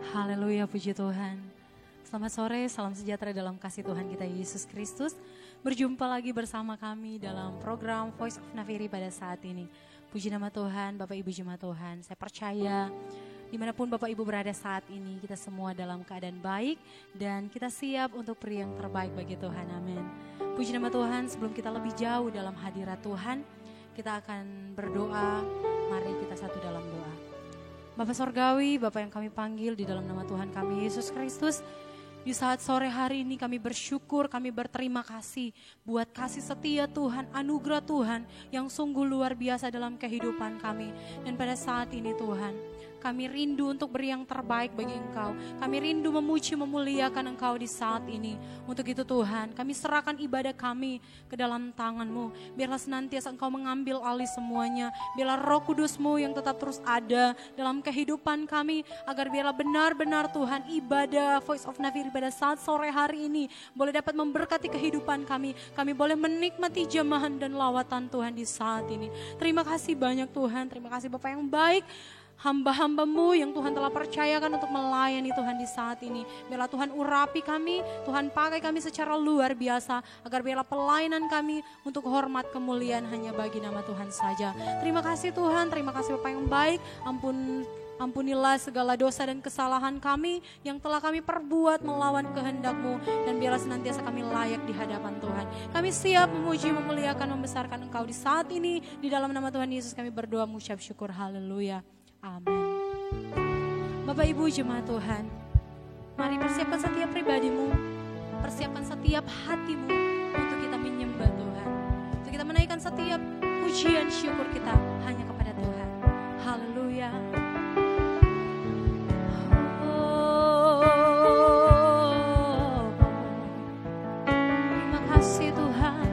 Haleluya, puji Tuhan. Selamat sore, salam sejahtera dalam kasih Tuhan kita Yesus Kristus. Berjumpa lagi bersama kami dalam program Voice of Nafiri pada saat ini. Puji nama Tuhan, Bapak Ibu jemaat Tuhan. Saya percaya dimanapun Bapak Ibu berada saat ini, kita semua dalam keadaan baik dan kita siap untuk beri yang terbaik bagi Tuhan. Amin. Puji nama Tuhan, sebelum kita lebih jauh dalam hadirat Tuhan, kita akan berdoa. Mari kita satu dalam doa. Bapak Sorgawi, Bapak yang kami panggil di dalam nama Tuhan kami Yesus Kristus, di saat sore hari ini kami bersyukur, kami berterima kasih buat kasih setia Tuhan, anugerah Tuhan yang sungguh luar biasa dalam kehidupan kami. Dan pada saat ini Tuhan, kami rindu untuk beri yang terbaik bagi Engkau. Kami rindu memuji, memuliakan Engkau di saat ini. Untuk itu Tuhan, kami serahkan ibadah kami ke dalam tangan-Mu. Biarlah senantiasa Engkau mengambil alih semuanya. Biarlah Roh Kudus-Mu yang tetap terus ada dalam kehidupan kami. Agar biarlah benar-benar Tuhan, ibadah Voice of Nafiri pada saat sore hari ini boleh dapat memberkati kehidupan kami. Kami boleh menikmati jemahan dan lawatan Tuhan di saat ini. Terima kasih banyak Tuhan. Terima kasih Bapak yang baik. Hamba-hamba-Mu yang Tuhan telah percayakan untuk melayani Tuhan di saat ini. Biarlah Tuhan urapi kami, Tuhan pakai kami secara luar biasa. Agar biarlah pelayanan kami untuk hormat kemuliaan hanya bagi nama Tuhan saja. Terima kasih Tuhan, terima kasih Bapak yang baik. Ampunilah segala dosa dan kesalahan kami yang telah kami perbuat melawan kehendak-Mu. Dan biarlah senantiasa kami layak di hadapan Tuhan. Kami siap memuji, memuliakan, membesarkan Engkau di saat ini. Di dalam nama Tuhan Yesus kami berdoa mengucap syukur. Haleluya. Amin. Bapak Ibu jemaat Tuhan, mari persiapkan setiap pribadimu, persiapkan setiap hatimu untuk kita menyembah Tuhan, untuk kita menaikkan setiap pujian syukur kita hanya kepada Tuhan. Haleluya. Terima kasih Tuhan.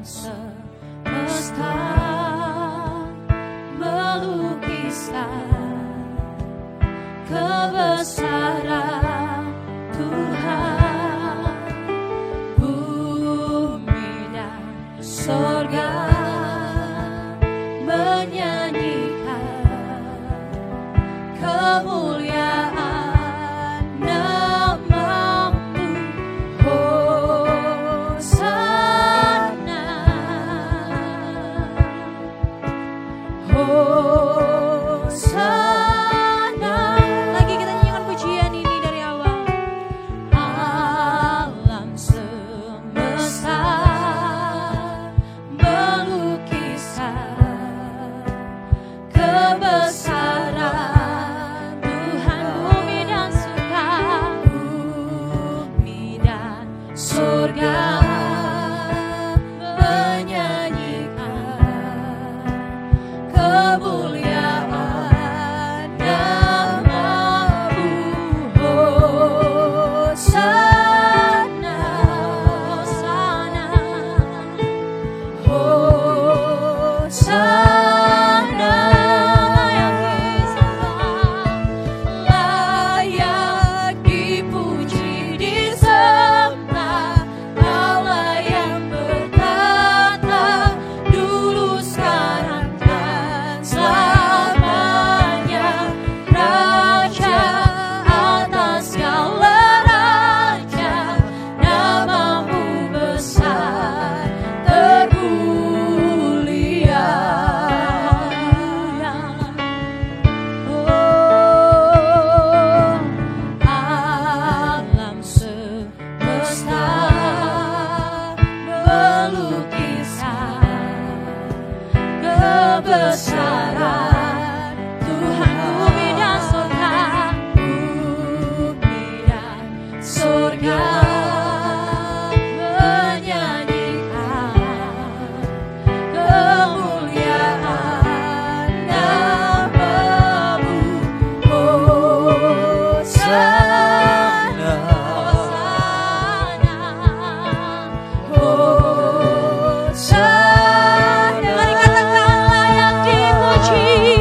Semesta melukiskan kebesaran Tuhan, bumi dan surga menyanyikan kemuliaan nama-Mu. Hosana. Lagi kita nyanyikan pujian ini dari awal. Alam semesta melukiskan kebesaran Tuhan, bumi dan surga kemuliaan nama-Mu. Hosana, Hosana, Hosana. Layak dipuji, disembah Allah yang bertata dulu, sekarang dan selamanya. Raja atas segala raja, nama-Mu besar termulia. Oh, alam semesta melukiskan kebesaran Tuhan, bumi dan surga menyanyikan kemuliaan nama-Mu. Hosana, Hosana, Hosana. Mari katakan layak dipuji.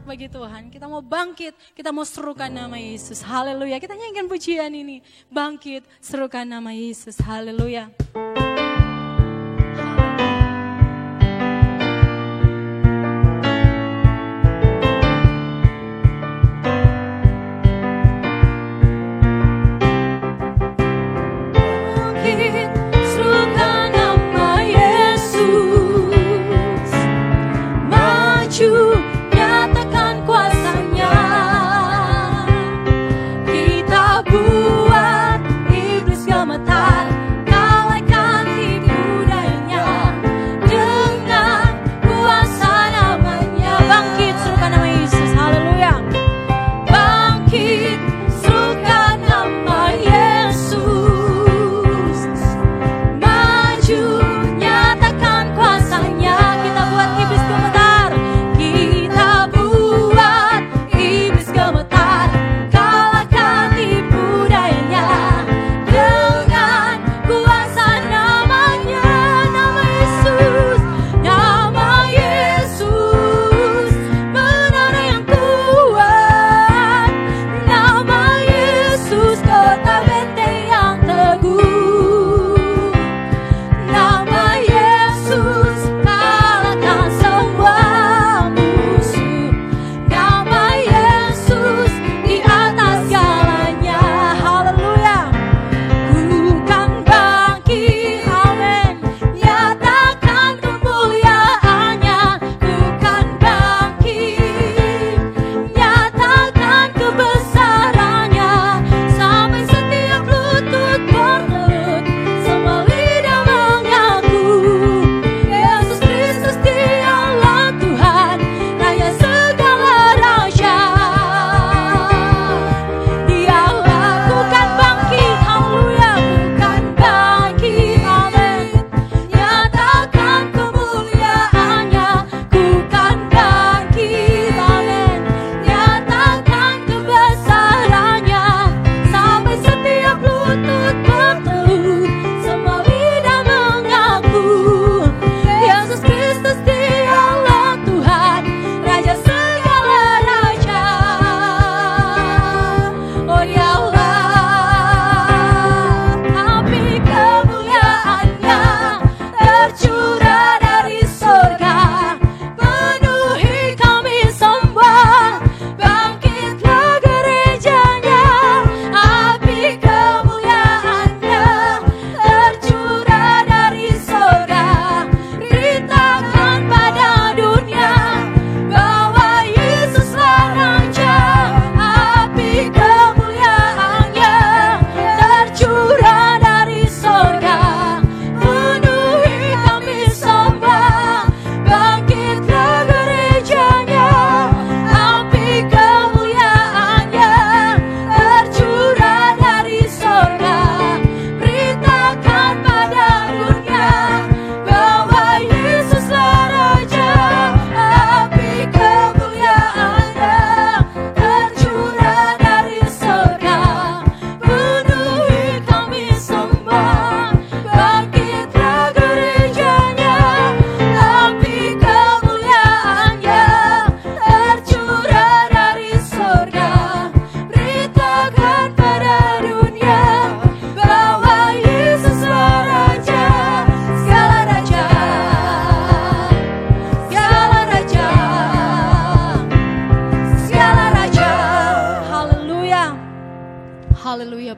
Bagi Tuhan, kita mau bangkit, kita mau serukan nama Yesus, haleluya. Kita nyanyikan pujian ini, bangkit, serukan nama Yesus, haleluya. Buat iblis gemetar, kalahkan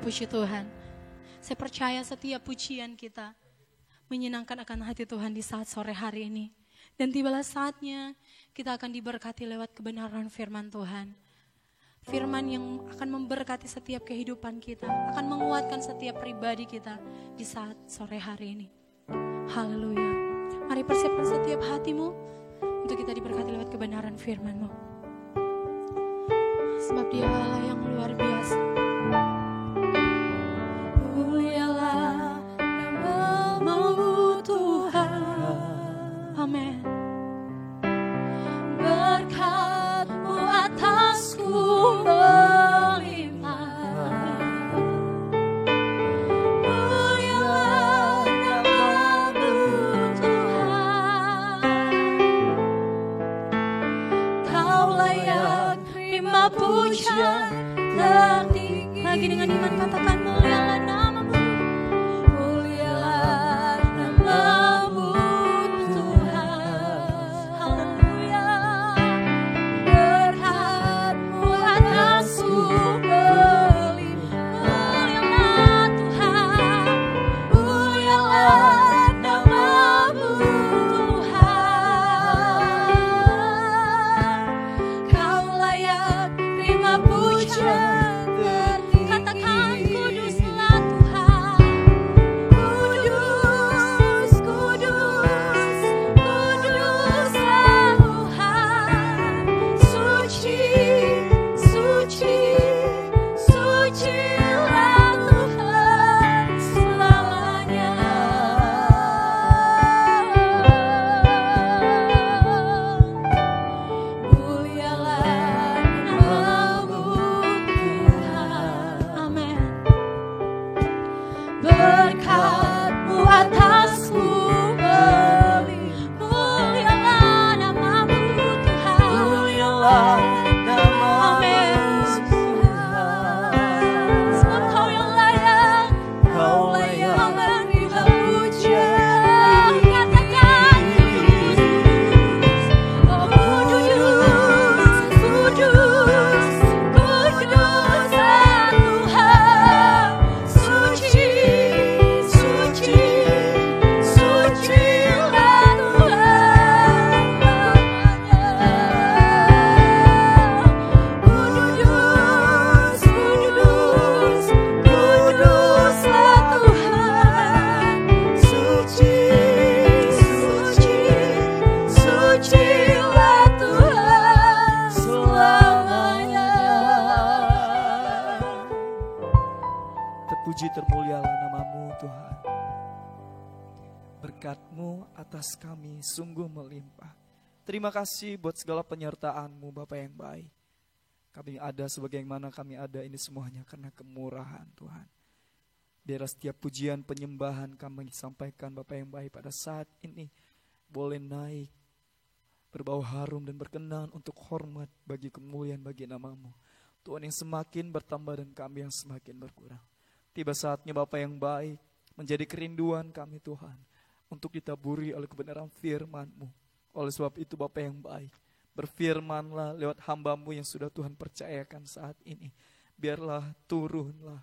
puji Tuhan. Saya percaya setiap pujian kita menyenangkan akan hati Tuhan di saat sore hari ini. Dan tibalah saatnya kita akan diberkati lewat kebenaran firman Tuhan. Firman yang akan memberkati setiap kehidupan kita, akan menguatkan setiap pribadi kita di saat sore hari ini. Haleluya. Mari persiapkan setiap hatimu untuk kita diberkati lewat kebenaran firman-Mu. Sebab Dia Allah yang luar biasa. Mulialah nama-Mu Tuhan. Amin. Berkat-Mu atasku melimpah. Mulialah nama-Mu Tuhan. Kau layak terima pujian tertinggi. Lagi dengan iman katakan mulialah nama-Mu. Mulialah nama-Mu Tuhan. Haleluya. Berkat-Mu atasku melimpah. Mulialah Tuhan. Mulialah nama-Mu Tuhan. Kau layak terima pujian. Katakan kuduslah Tuhan. Kudus, kudus, kuduslah Tuhan. Suci, suci, sucilah Tuhan selamanya. Mulialah nama-Mu Tuhan. Amin. Berkat-Mu atasku melimpah. Mulialah nama-Mu Tuhan. Mulialah nama-Mu Tuhan. Sebab Kau yang layak, Kau layak menerima pujian. Katakan kudus, oh kudus, kudus, kuduslah Tuhan. Suci, suci, sucilah Tuhan selamanya. Kudus, kudus, kuduslah Tuhan. Suci, suci, sucilah Tuhan selamanya. Terpuji termulialah nama-Mu Tuhan. Berkat-Mu atas kami sungguh melimpah. Terima kasih buat segala penyertaan-Mu Bapa yang baik. Kami ada sebagaimana kami ada ini semuanya karena kemurahan Tuhan. Biarlah setiap pujian penyembahan kami sampaikan Bapa yang baik pada saat ini boleh naik, berbau harum dan berkenan untuk hormat bagi kemuliaan bagi nama-Mu. Tuhan yang semakin bertambah dan kami yang semakin berkurang. Tiba saatnya Bapa yang baik menjadi kerinduan kami Tuhan untuk ditaburi oleh kebenaran firman-Mu. Oleh sebab itu Bapa yang baik, berfirmanlah lewat hamba-Mu yang sudah Tuhan percayakan saat ini. Biarlah turunlah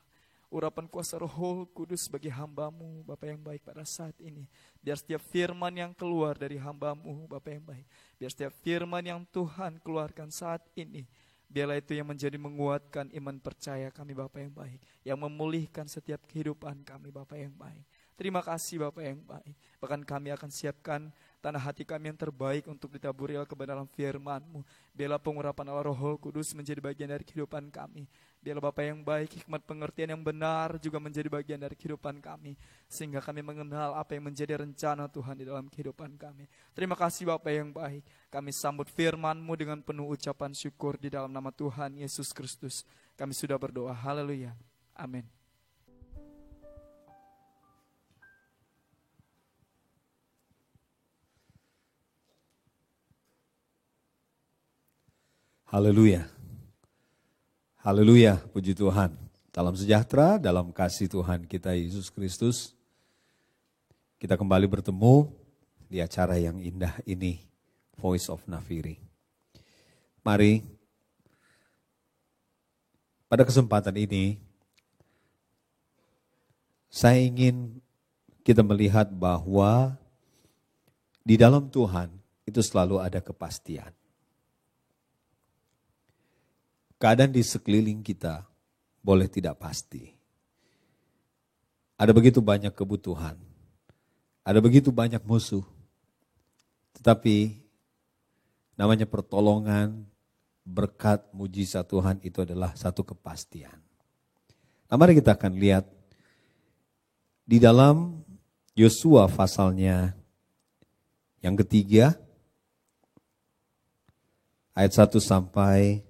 urapan kuasa Roh Kudus bagi hamba-Mu Bapa yang baik pada saat ini. Biar setiap firman yang keluar dari hamba-Mu Bapa yang baik, biar setiap firman yang Tuhan keluarkan saat ini, biarlah itu yang menjadi menguatkan iman percaya kami Bapa yang baik, yang memulihkan setiap kehidupan kami Bapa yang baik. Terima kasih Bapa yang baik. Bahkan kami akan siapkan tanah hati kami yang terbaik untuk ditaburi oleh kebenaran firman-Mu. Biarlah pengurapan Allah Roh Kudus menjadi bagian dari kehidupan kami. Biarlah Bapa yang baik, hikmat pengertian yang benar juga menjadi bagian dari kehidupan kami. Sehingga kami mengenal apa yang menjadi rencana Tuhan di dalam kehidupan kami. Terima kasih Bapa yang baik. Kami sambut firman-Mu dengan penuh ucapan syukur di dalam nama Tuhan Yesus Kristus. Kami sudah berdoa. Haleluya. Amin. Haleluya. Haleluya, puji Tuhan. Salam sejahtera dalam kasih Tuhan kita Yesus Kristus. Kita kembali bertemu di acara yang indah ini, Voice of Nafiri. Mari, pada kesempatan ini, saya ingin kita melihat bahwa di dalam Tuhan itu selalu ada kepastian. Keadaan di sekeliling kita boleh tidak pasti. Ada begitu banyak kebutuhan. Ada begitu banyak musuh. Tetapi namanya pertolongan, berkat, mujizat Tuhan itu adalah satu kepastian. Nah, mari kita akan lihat di dalam Yosua pasalnya yang ketiga, ayat 1 sampai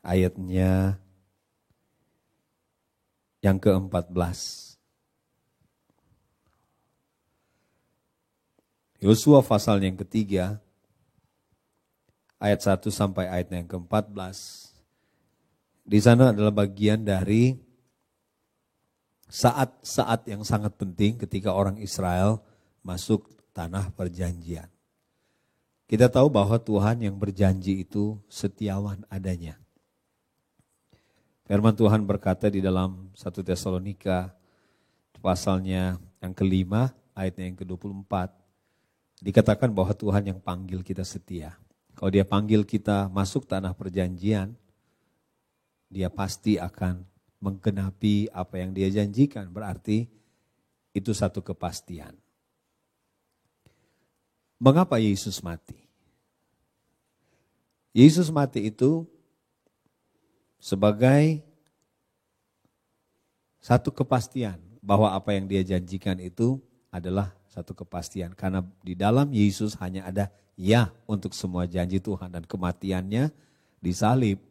ayatnya yang ke-14. Yosua pasal yang ketiga, ayat 1 sampai ayat yang ke-14. Di sana adalah bagian dari saat-saat yang sangat penting ketika orang Israel masuk tanah perjanjian. Kita tahu bahwa Tuhan yang berjanji itu setiawan adanya. Firman Tuhan berkata di dalam 1 Tesalonika pasalnya yang kelima, ayatnya yang ke-24. Dikatakan bahwa Tuhan yang panggil kita setia. Kalau dia panggil kita masuk tanah perjanjian, dia pasti akan menggenapi apa yang dia janjikan. Berarti itu satu kepastian. Mengapa Yesus mati? Yesus mati itu sebagai satu kepastian bahwa apa yang dia janjikan itu adalah satu kepastian. Karena di dalam Yesus hanya ada ya untuk semua janji Tuhan, dan kematiannya disalib.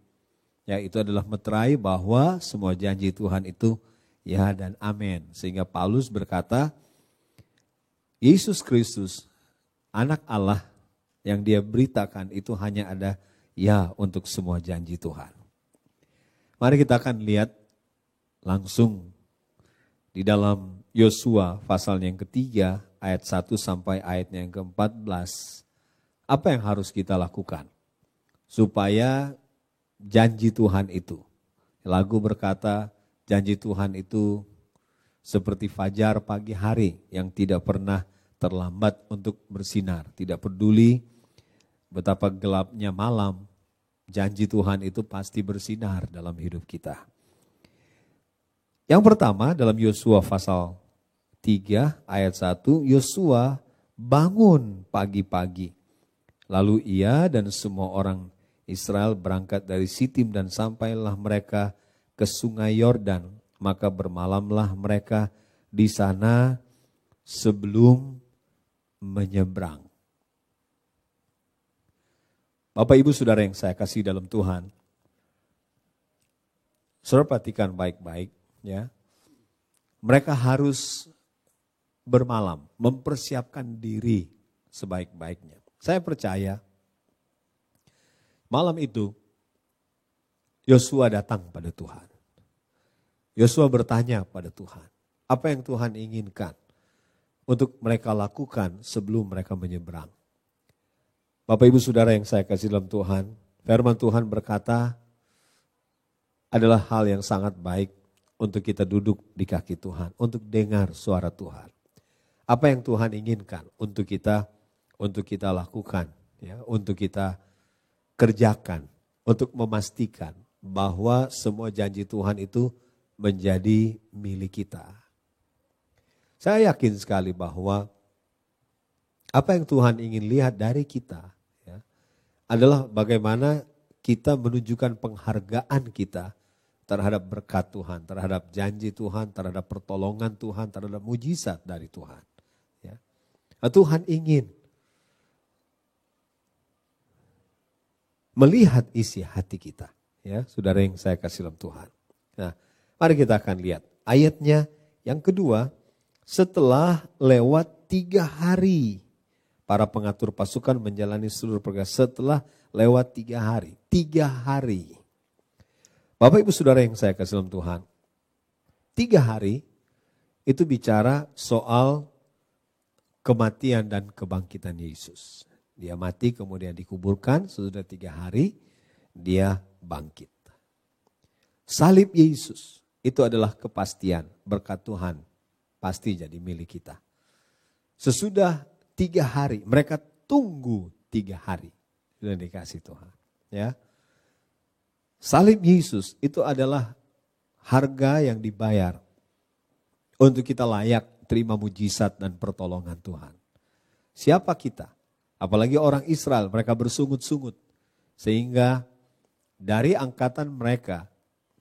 Ya, itu adalah meterai bahwa semua janji Tuhan itu ya dan amin. Sehingga Paulus berkata, Yesus Kristus, anak Allah yang dia beritakan itu hanya ada ya untuk semua janji Tuhan. Mari kita akan lihat langsung di dalam Yosua pasal yang ketiga, ayat 1 sampai ayatnya yang ke-14. Apa yang harus kita lakukan supaya janji Tuhan itu, lagu berkata janji Tuhan itu seperti fajar pagi hari yang tidak pernah terlambat untuk bersinar. Tidak peduli betapa gelapnya malam, janji Tuhan itu pasti bersinar dalam hidup kita. Yang pertama dalam Yosua pasal 3 ayat 1, Yosua bangun pagi-pagi. Lalu ia dan semua orang Israel berangkat dari Sitim dan sampailah mereka ke sungai Yordan. Maka bermalamlah mereka di sana sebelum menyeberang. Bapak Ibu Saudara yang saya kasih dalam Tuhan, saudara perhatikan baik-baik ya. Mereka harus bermalam, mempersiapkan diri sebaik-baiknya. Saya percaya malam itu Yosua datang pada Tuhan. Yosua bertanya pada Tuhan, apa yang Tuhan inginkan untuk mereka lakukan sebelum mereka menyeberang. Bapak Ibu Saudara yang saya kasih dalam Tuhan, firman Tuhan berkata adalah hal yang sangat baik untuk kita duduk di kaki Tuhan, untuk dengar suara Tuhan. Apa yang Tuhan inginkan untuk kita lakukan, ya, untuk kita kerjakan, untuk memastikan bahwa semua janji Tuhan itu menjadi milik kita. Saya yakin sekali bahwa apa yang Tuhan ingin lihat dari kita ya, adalah bagaimana kita menunjukkan penghargaan kita terhadap berkat Tuhan, terhadap janji Tuhan, terhadap pertolongan Tuhan, terhadap mujizat dari Tuhan. Ya. Nah, Tuhan ingin melihat isi hati kita. Ya, saudara yang saya kasih dalam Tuhan. Nah, mari kita akan lihat ayatnya yang kedua. Setelah lewat 3 hari, para pengatur pasukan menjalani seluruh pergerakan. Setelah lewat 3 hari. 3 hari. Bapak Ibu Saudara yang saya kasih dalam Tuhan. 3 hari itu bicara soal kematian dan kebangkitan Yesus. Dia mati kemudian dikuburkan, sesudah 3 hari dia bangkit. Salib Yesus itu adalah kepastian berkat Tuhan pasti jadi milik kita. Sesudah 3 hari, mereka tunggu 3 hari. Sudah dikasih Tuhan. Ya. Salib Yesus itu adalah harga yang dibayar untuk kita layak terima mujizat dan pertolongan Tuhan. Siapa kita? Apalagi orang Israel, mereka bersungut-sungut. Sehingga dari angkatan mereka,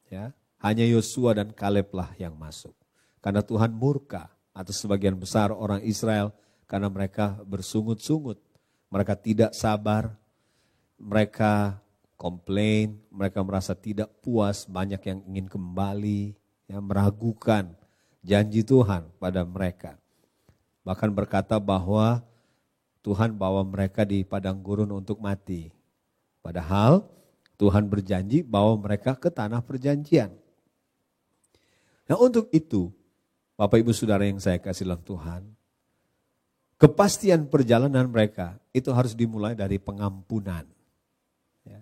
ya, hanya Yosua dan Kaleb lah yang masuk. Karena Tuhan murka atas sebagian besar orang Israel karena mereka bersungut-sungut. Mereka tidak sabar, mereka komplain, mereka merasa tidak puas, banyak yang ingin kembali, ya, meragukan janji Tuhan pada mereka. Bahkan berkata bahwa Tuhan bawa mereka di padang gurun untuk mati. Padahal Tuhan berjanji bawa mereka ke tanah perjanjian. Nah untuk itu, Bapak Ibu Saudara yang saya kasih dalam Tuhan, kepastian perjalanan mereka itu harus dimulai dari pengampunan. Ya.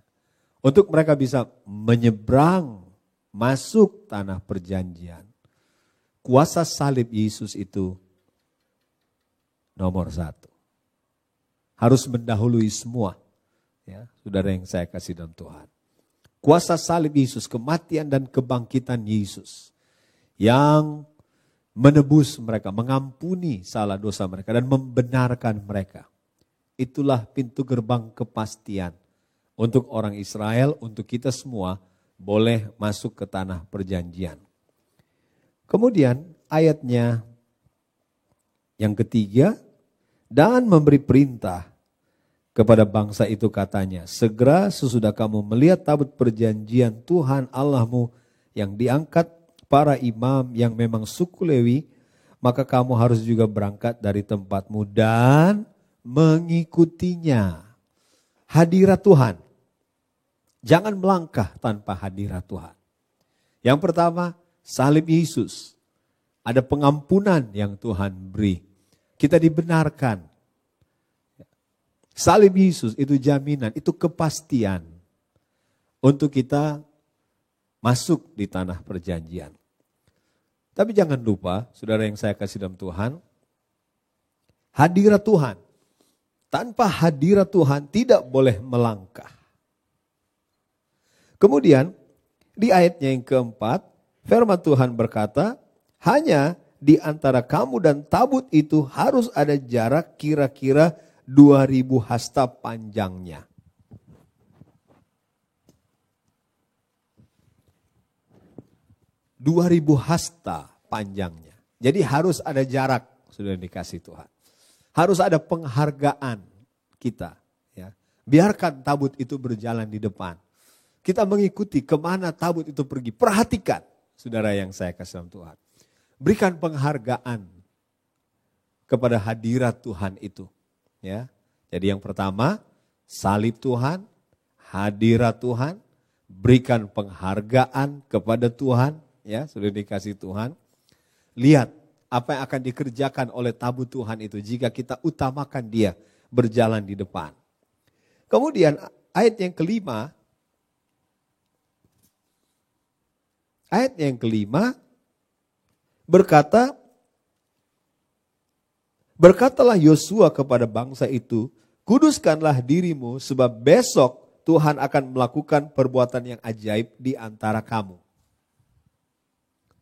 Untuk mereka bisa menyeberang masuk tanah perjanjian, kuasa salib Yesus itu nomor 1. Harus mendahului semua. Ya, saudara yang saya kasih dalam Tuhan. Kuasa salib Yesus, kematian dan kebangkitan Yesus yang menebus mereka, mengampuni salah dosa mereka dan membenarkan mereka. Itulah pintu gerbang kepastian untuk orang Israel, untuk kita semua boleh masuk ke tanah perjanjian. Kemudian ayatnya yang ketiga, dan memberi perintah kepada bangsa itu katanya, segera sesudah kamu melihat tabut perjanjian Tuhan Allahmu yang diangkat para imam yang memang suku Lewi, maka kamu harus juga berangkat dari tempatmu dan mengikutinya. Hadirat Tuhan. Jangan melangkah tanpa hadirat Tuhan. Yang pertama, salib Yesus. Ada pengampunan yang Tuhan beri. Kita dibenarkan. Salib Yesus itu jaminan, itu kepastian untuk kita masuk di tanah perjanjian. Tapi jangan lupa, saudara yang saya kasih dalam Tuhan, hadirat Tuhan. Tanpa hadirat Tuhan tidak boleh melangkah. Kemudian di ayatnya yang keempat, firman Tuhan berkata, hanya di antara kamu dan tabut itu harus ada jarak kira-kira 2000 hasta panjangnya. Hasta panjangnya. Jadi harus ada jarak, sudah dikasih Tuhan. Harus ada penghargaan kita. Ya. Biarkan tabut itu berjalan di depan. Kita mengikuti kemana tabut itu pergi. Perhatikan, saudara yang saya kasih dalam Tuhan. Berikan penghargaan kepada hadirat Tuhan itu. Ya, jadi yang pertama, salib Tuhan, hadirat Tuhan, berikan penghargaan kepada Tuhan, ya, sudah dikasih Tuhan. Lihat apa yang akan dikerjakan oleh tabut Tuhan itu jika kita utamakan dia berjalan di depan. Kemudian ayat yang kelima, berkatalah Yosua kepada bangsa itu, kuduskanlah dirimu sebab besok Tuhan akan melakukan perbuatan yang ajaib di antara kamu.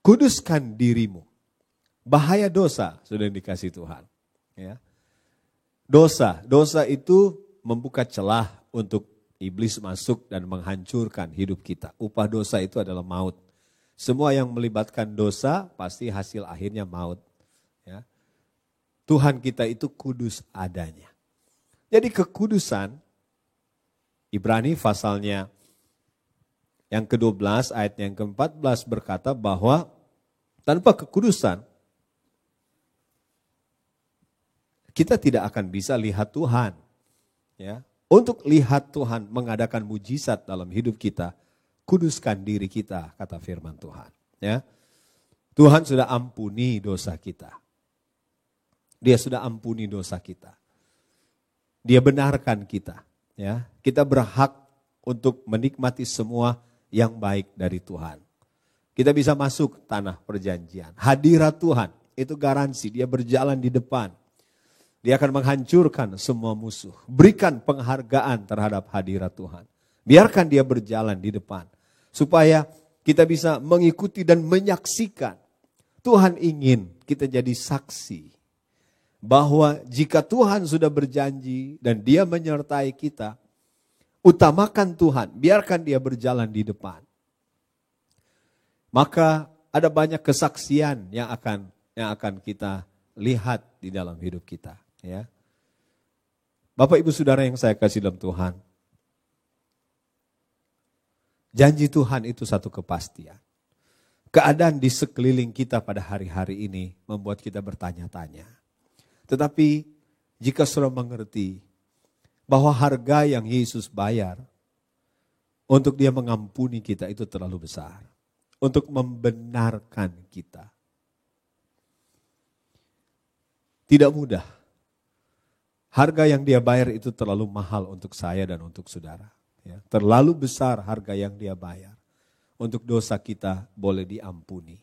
Kuduskan dirimu. Bahaya dosa sudah dikasih Tuhan. Ya. Dosa itu membuka celah untuk iblis masuk dan menghancurkan hidup kita. Upah dosa itu adalah maut. Semua yang melibatkan dosa pasti hasil akhirnya maut. Ya. Tuhan kita itu kudus adanya. Jadi kekudusan, Ibrani pasalnya yang ke-12 ayat yang ke-14 berkata bahwa tanpa kekudusan kita tidak akan bisa lihat Tuhan. Ya. Untuk lihat Tuhan mengadakan mujizat dalam hidup kita, kuduskan diri kita, kata firman Tuhan. Ya. Tuhan sudah ampuni dosa kita. Dia sudah ampuni dosa kita. Dia benarkan kita. Ya. Kita berhak untuk menikmati semua yang baik dari Tuhan. Kita bisa masuk tanah perjanjian. Hadirat Tuhan itu garansi, dia berjalan di depan. Dia akan menghancurkan semua musuh. Berikan penghargaan terhadap hadirat Tuhan. Biarkan dia berjalan di depan. Supaya kita bisa mengikuti dan menyaksikan. Tuhan ingin kita jadi saksi. Bahwa jika Tuhan sudah berjanji dan dia menyertai kita, utamakan Tuhan, biarkan dia berjalan di depan. Maka ada banyak kesaksian yang akan kita lihat di dalam hidup kita. Ya, Bapak Ibu Saudara yang saya kasih dalam Tuhan, janji Tuhan itu satu kepastian. Keadaan di sekeliling kita pada hari-hari ini membuat kita bertanya-tanya. Tetapi jika saudara mengerti bahwa harga yang Yesus bayar untuk dia mengampuni kita itu terlalu besar. Untuk membenarkan kita. Tidak mudah. Harga yang dia bayar itu terlalu mahal untuk saya dan untuk saudara. Ya, terlalu besar harga yang dia bayar. Untuk dosa kita boleh diampuni.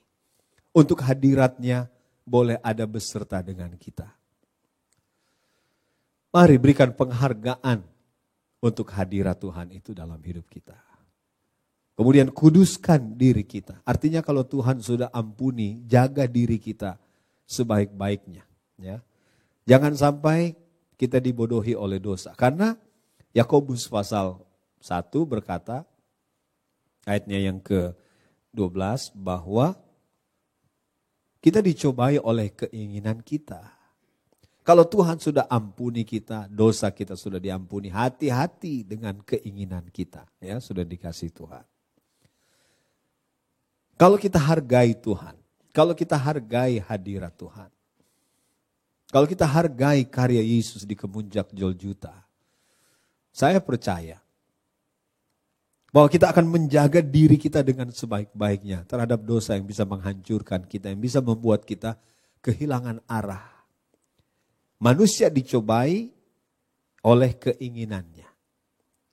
Untuk hadiratnya boleh ada beserta dengan kita. Mari berikan penghargaan untuk hadirat Tuhan itu dalam hidup kita. Kemudian kuduskan diri kita. Artinya kalau Tuhan sudah ampuni, jaga diri kita sebaik-baiknya. Ya. Jangan sampai kita dibodohi oleh dosa. Karena Yakobus pasal 1 berkata, ayatnya yang ke-12, bahwa kita dicobai oleh keinginan kita. Kalau Tuhan sudah ampuni kita, dosa kita sudah diampuni, hati-hati dengan keinginan kita. Ya, sudah dikasih Tuhan. Kalau kita hargai Tuhan, kalau kita hargai hadirat Tuhan, kalau kita hargai karya Yesus di kemuncak Golgota, saya percaya bahwa kita akan menjaga diri kita dengan sebaik-baiknya terhadap dosa yang bisa menghancurkan kita, yang bisa membuat kita kehilangan arah. Manusia dicobai oleh keinginannya.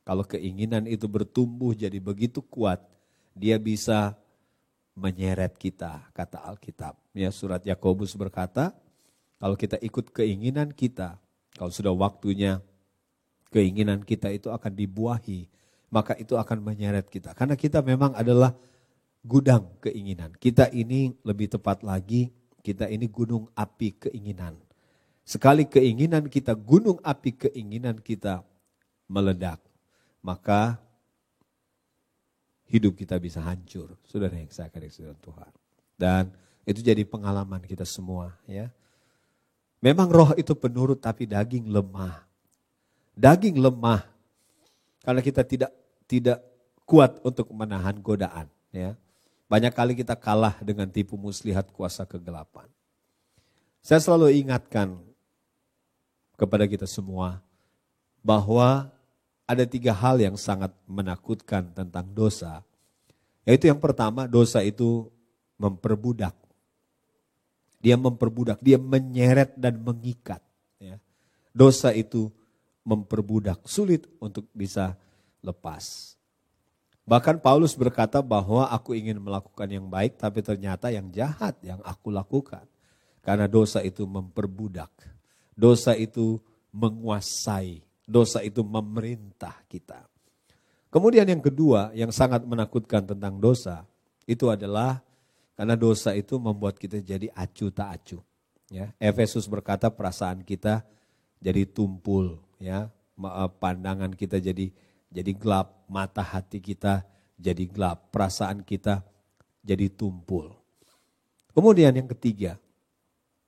Kalau keinginan itu bertumbuh jadi begitu kuat, dia bisa menyeret kita, kata Alkitab. Ya, surat Yakobus berkata, kalau kita ikut keinginan kita, kalau sudah waktunya keinginan kita itu akan dibuahi, maka itu akan menyeret kita. Karena kita memang adalah gudang keinginan. Kita ini lebih tepat lagi, kita ini gunung api keinginan. Sekali keinginan kita, gunung api keinginan kita meledak, maka hidup kita bisa hancur. Saudara yang saya kasih Tuhan. Dan itu jadi pengalaman kita semua, ya. Memang roh itu penurut tapi daging lemah. Daging lemah karena kita tidak kuat untuk menahan godaan. Ya. Banyak kali kita kalah dengan tipu muslihat kuasa kegelapan. Saya selalu ingatkan kepada kita semua bahwa ada 3 hal yang sangat menakutkan tentang dosa. Yaitu yang pertama, dosa itu memperbudak. Dia memperbudak, dia menyeret dan mengikat. Ya. Dosa itu memperbudak, sulit untuk bisa lepas. Bahkan Paulus berkata bahwa aku ingin melakukan yang baik, tapi ternyata yang jahat yang aku lakukan. Karena dosa itu memperbudak, dosa itu menguasai, dosa itu memerintah kita. Kemudian yang kedua yang sangat menakutkan tentang dosa, itu adalah karena dosa itu membuat kita jadi acuh tak acuh. Ya, Efesus berkata perasaan kita jadi tumpul, ya, pandangan kita jadi gelap, mata hati kita jadi gelap, perasaan kita jadi tumpul. Kemudian yang ketiga,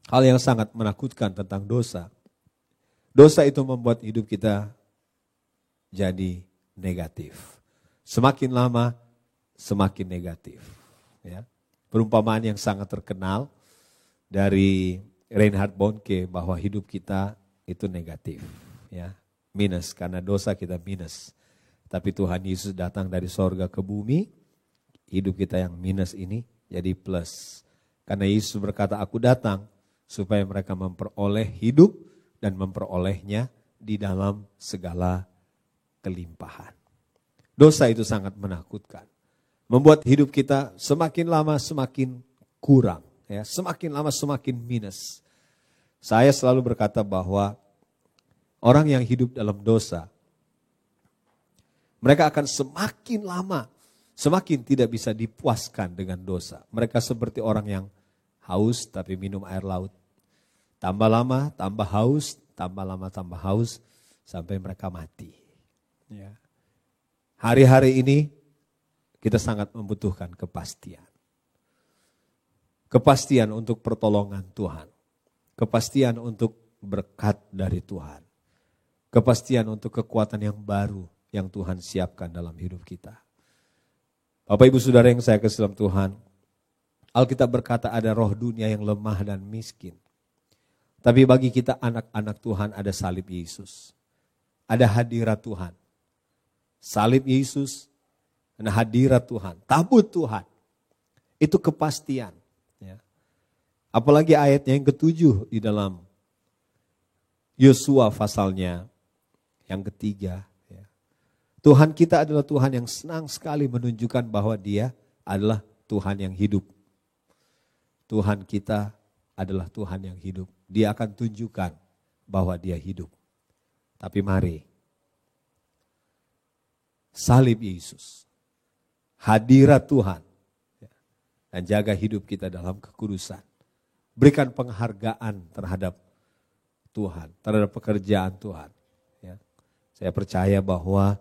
hal yang sangat menakutkan tentang dosa. Dosa itu membuat hidup kita jadi negatif. Semakin lama semakin negatif, ya. Perumpamaan yang sangat terkenal dari Reinhard Bonnke bahwa hidup kita itu negatif, ya, minus karena dosa kita minus. Tapi Tuhan Yesus datang dari sorga ke bumi, hidup kita yang minus ini jadi plus. Karena Yesus berkata, aku datang supaya mereka memperoleh hidup dan memperolehnya di dalam segala kelimpahan. Dosa itu sangat menakutkan. Membuat hidup kita semakin lama semakin kurang. ya, semakin lama semakin minus. Saya selalu berkata bahwa orang yang hidup dalam dosa, mereka akan semakin lama, semakin tidak bisa dipuaskan dengan dosa. Mereka seperti orang yang haus tapi minum air laut. Tambah lama, tambah haus, tambah lama, tambah haus, sampai mereka mati. Ya. Hari-hari ini kita sangat membutuhkan kepastian. Kepastian untuk pertolongan Tuhan. Kepastian untuk berkat dari Tuhan. Kepastian untuk kekuatan yang baru yang Tuhan siapkan dalam hidup kita. Bapak Ibu Saudara yang saya kasih dalam Tuhan, Alkitab berkata ada roh dunia yang lemah dan miskin. Tapi bagi kita anak-anak Tuhan ada salib Yesus. Ada hadirat Tuhan. Salib Yesus dan hadirat Tuhan, tabut Tuhan. Itu kepastian. Ya. Apalagi ayatnya yang ke-7 di dalam Yosua pasalnya yang ketiga. Ya. Tuhan kita adalah Tuhan yang senang sekali menunjukkan bahwa Dia adalah Tuhan yang hidup. Tuhan kita adalah Tuhan yang hidup. Dia akan tunjukkan bahwa Dia hidup. Tapi mari, salib Yesus, hadirat Tuhan, dan jaga hidup kita dalam kekudusan. Berikan penghargaan terhadap Tuhan, terhadap pekerjaan Tuhan. Ya. Saya percaya bahwa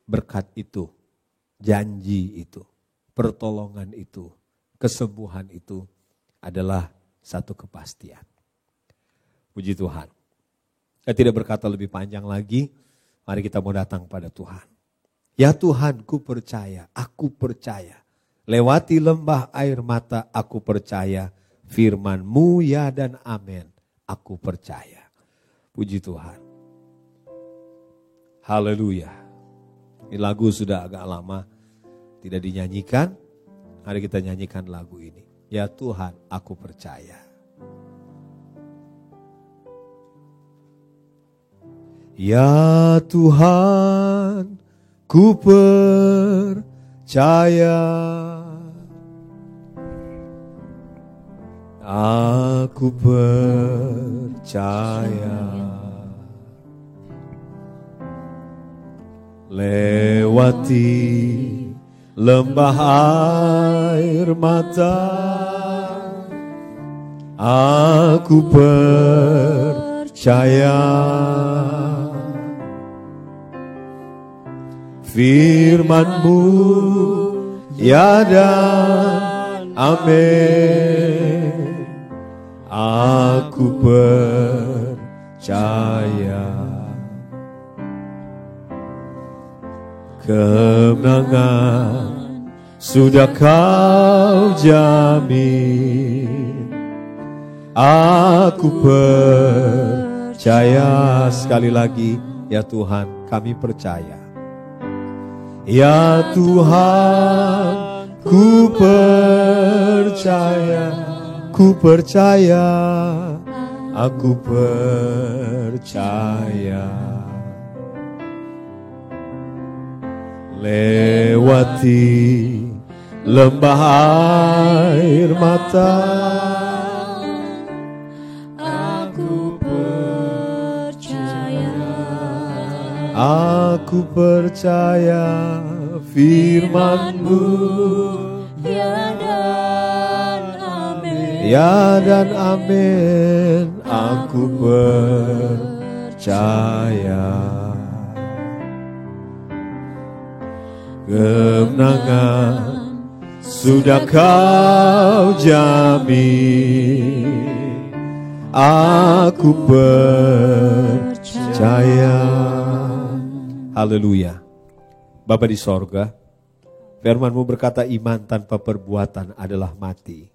berkat itu, janji itu, pertolongan itu, kesembuhan itu adalah satu kepastian. Puji Tuhan. Saya tidak berkata lebih panjang lagi. Mari kita mau datang pada Tuhan. Ya Tuhan, ku percaya, aku percaya. Lewati lembah air mata, aku percaya. Firman-Mu ya dan amin, aku percaya. Puji Tuhan. Haleluya. Ini lagu sudah agak lama tidak dinyanyikan. Mari kita nyanyikan lagu ini. Ya Tuhan, aku percaya. Ya Tuhan, ku percaya. Aku percaya. Lewati lembah air mata, aku percaya. Firman-Mu ya dan amin, aku percaya. Kemenangan sudah Kau jamin, aku percaya. Sekali lagi, ya Tuhan, kami percaya. Ya Tuhan, ku percaya, ku percaya, aku percaya. Lewati lembah air mata, aku percaya. Aku percaya firman-Mu ya dan amin. Ya dan amin, aku percaya. Kemenangan sudah Kau jamin, aku percaya. Haleluya. Bapa di sorga, firman-Mu berkata iman tanpa perbuatan adalah mati.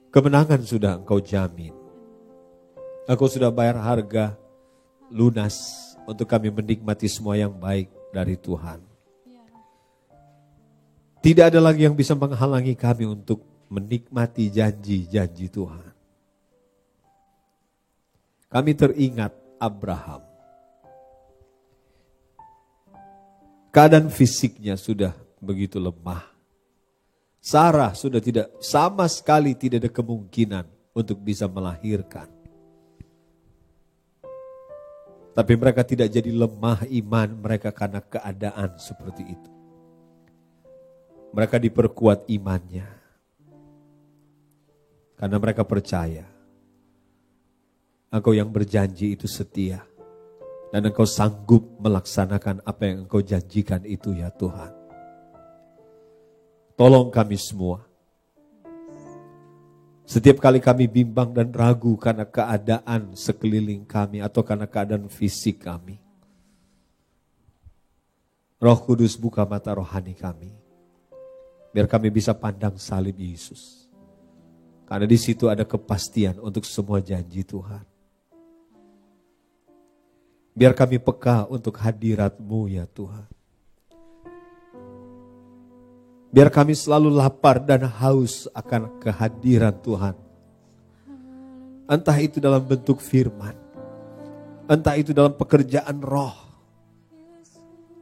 Kemenangan sudah Engkau jamin. Engkau sudah bayar harga lunas untuk kami menikmati semua yang baik dari Tuhan. Tidak ada lagi yang bisa menghalangi kami untuk menikmati janji-janji Tuhan. Kami teringat Abraham. Keadaan fisiknya sudah begitu lemah. Sarah sudah sama sekali tidak ada kemungkinan untuk bisa melahirkan. Tapi mereka tidak jadi lemah iman mereka karena keadaan seperti itu. Mereka diperkuat imannya. Karena mereka percaya Engkau yang berjanji itu setia. Dan Engkau sanggup melaksanakan apa yang Engkau janjikan itu ya Tuhan. Tolong kami semua. Setiap kali kami bimbang dan ragu karena keadaan sekeliling kami atau karena keadaan fisik kami. Roh Kudus buka mata rohani kami. Biar kami bisa pandang salib Yesus. Karena di situ ada kepastian untuk semua janji Tuhan. Biar kami peka untuk hadirat-Mu ya Tuhan. Biar kami selalu lapar dan haus akan kehadiran Tuhan. Entah itu dalam bentuk firman. Entah itu dalam pekerjaan roh.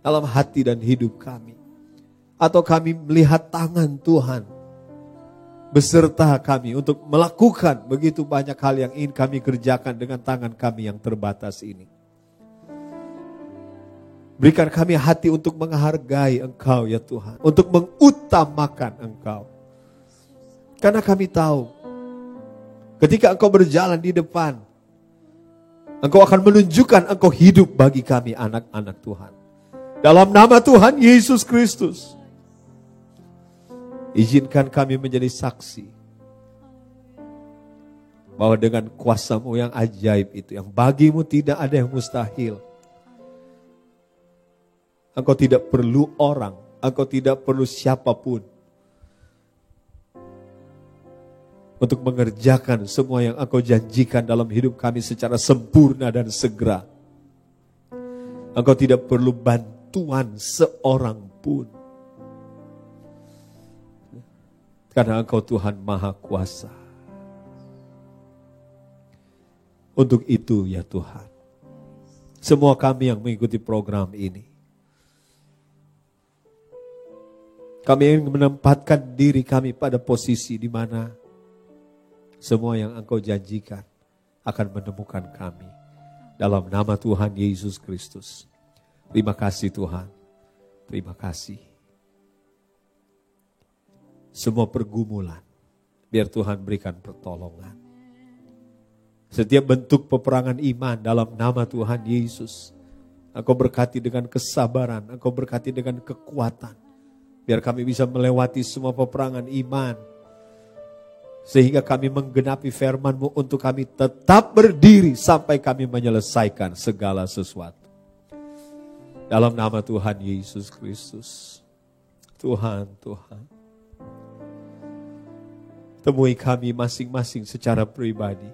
Dalam hati dan hidup kami. Atau kami melihat tangan Tuhan. Beserta kami untuk melakukan begitu banyak hal yang ingin kami kerjakan dengan tangan kami yang terbatas ini. Berikan kami hati untuk menghargai Engkau ya Tuhan. Untuk mengutamakan Engkau. Karena kami tahu. Ketika Engkau berjalan di depan. Engkau akan menunjukkan Engkau hidup bagi kami anak-anak Tuhan. Dalam nama Tuhan Yesus Kristus. Izinkan kami menjadi saksi. Bahwa dengan kuasa-Mu yang ajaib itu. Yang bagi-Mu tidak ada yang mustahil. Engkau tidak perlu orang, Engkau tidak perlu siapapun untuk mengerjakan semua yang Engkau janjikan dalam hidup kami secara sempurna dan segera. Engkau tidak perlu bantuan seorang pun. Karena Engkau Tuhan Maha Kuasa. Untuk itu ya Tuhan, semua kami yang mengikuti program ini, kami ingin menempatkan diri kami pada posisi di mana semua yang Engkau janjikan akan menemukan kami. Dalam nama Tuhan Yesus Kristus. Terima kasih Tuhan. Terima kasih. Semua pergumulan, biar Tuhan berikan pertolongan. Setiap bentuk peperangan iman dalam nama Tuhan Yesus. Engkau berkati dengan kesabaran, Engkau berkati dengan kekuatan. Biar kami bisa melewati semua peperangan iman. Sehingga kami menggenapi firman-Mu untuk kami tetap berdiri sampai kami menyelesaikan segala sesuatu. Dalam nama Tuhan Yesus Kristus. Tuhan. Temui kami masing-masing secara pribadi.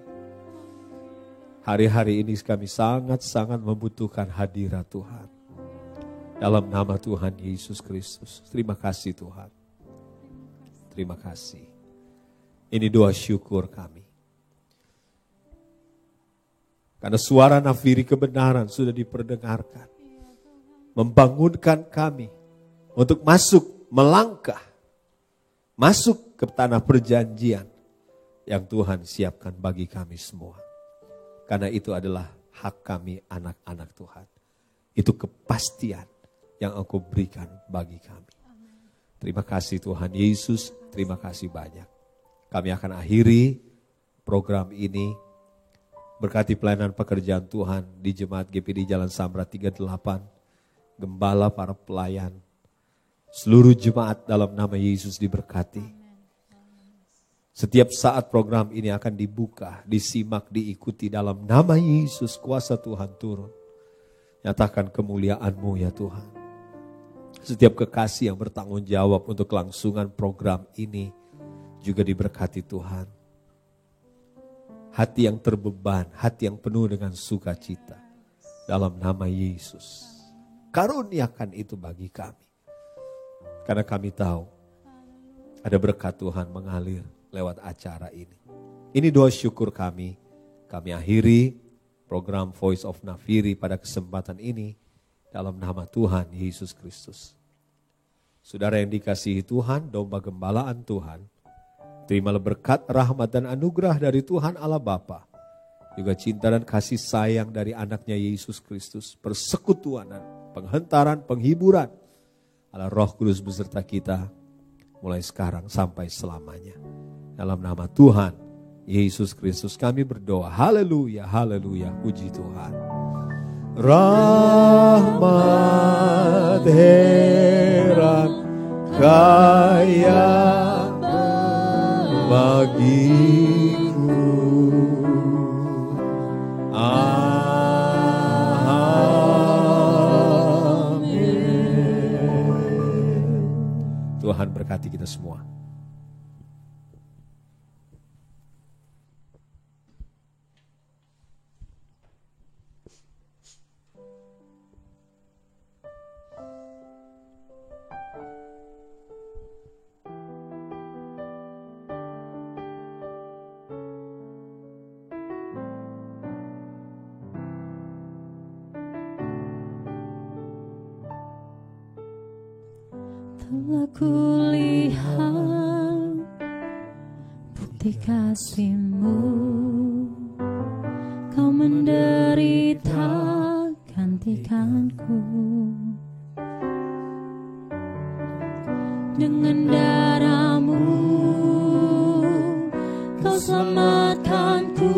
Hari-hari ini kami sangat-sangat membutuhkan hadirat Tuhan. Dalam nama Tuhan Yesus Kristus. Terima kasih Tuhan. Terima kasih. Ini doa syukur kami. Karena suara nafiri kebenaran sudah diperdengarkan. Membangunkan kami untuk masuk, melangkah. Masuk ke tanah perjanjian yang Tuhan siapkan bagi kami semua. Karena itu adalah hak kami anak-anak Tuhan. Itu kepastian yang Engkau berikan bagi kami. Terima kasih Tuhan Yesus, terima kasih banyak. Kami akan akhiri program ini. Berkati pelayanan pekerjaan Tuhan di Jemaat GPD Jalan Samrat 38. Gembala, para pelayan. Seluruh jemaat dalam nama Yesus diberkati. Setiap saat program ini akan dibuka, disimak, diikuti dalam nama Yesus. Kuasa Tuhan turun. Nyatakan kemuliaan-Mu ya Tuhan. Setiap kekasih yang bertanggung jawab untuk kelangsungan program ini juga diberkati Tuhan. Hati yang terbeban, hati yang penuh dengan sukacita. Dalam nama Yesus. Karuniakan itu bagi kami. Karena kami tahu ada berkat Tuhan mengalir lewat acara ini. Ini doa syukur kami. Kami akhiri program Voice of Nafiri pada kesempatan ini. Dalam nama Tuhan Yesus Kristus. Saudara yang dikasihi Tuhan, domba gembalaan Tuhan, terimalah berkat, rahmat, dan anugerah dari Tuhan Allah Bapa, juga cinta dan kasih sayang dari anaknya Yesus Kristus, persekutuan, penghentaran, penghiburan Allah Roh Kudus beserta kita, mulai sekarang sampai selamanya. Dalam nama Tuhan Yesus Kristus kami berdoa. Haleluya, haleluya, puji Tuhan. Rahmat heran kaya bagiku. Amin. Tuhan berkati kita semua. Telah kulihat bukti kasih-Mu, Kau menderita gantikanku. Dengan darah-Mu Kau selamatkanku.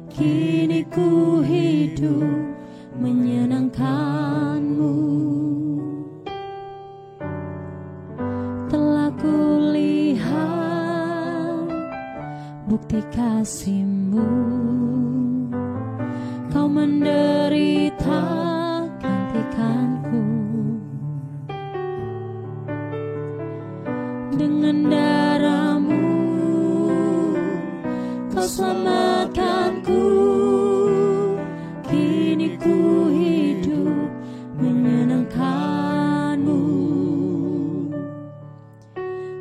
Kini ku hidup menyenangkan-Mu. Bukti kasih-Mu, Kau menderita gantikanku. Dengan darah-Mu Kau selamatkanku. Kini ku hidup menyenangkan-Mu.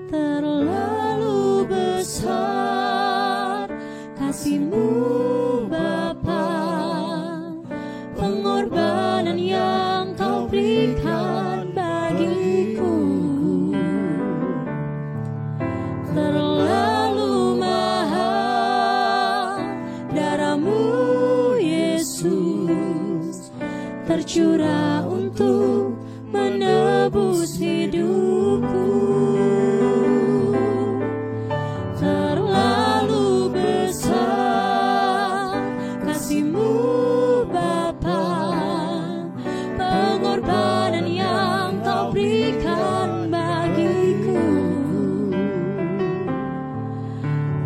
Terlalu besar kasih-Mu Bapa, pengorbanan yang Kau berikan bagiku. Terlalu mahal darah-Mu Yesus, tercurah untuk menebus hidupku. Terlalu besar kasih-Mu Bapa, pengorbanan yang Kau berikan bagiku.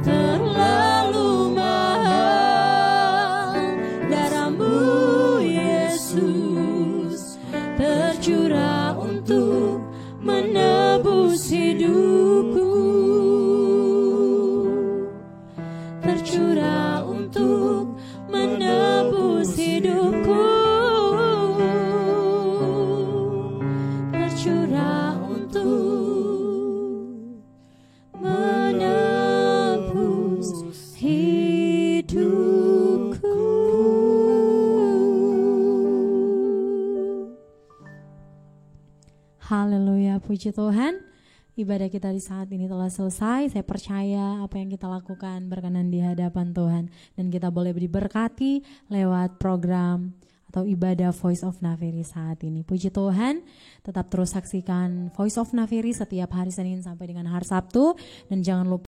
Terlalu mahal darah-Mu Yesus, tercurah untuk menebus hidupku. Tercurah untuk menebus hidupku. Tercurah untuk menebus hidupku. Haleluya, puji Tuhan. Ibadah kita di saat ini telah selesai. Saya percaya apa yang kita lakukan berkenan di hadapan Tuhan, dan kita boleh diberkati lewat program atau ibadah Voice of Nafiri saat ini. Puji Tuhan, tetap terus saksikan Voice of Nafiri setiap hari Senin sampai dengan hari Sabtu, dan jangan lupa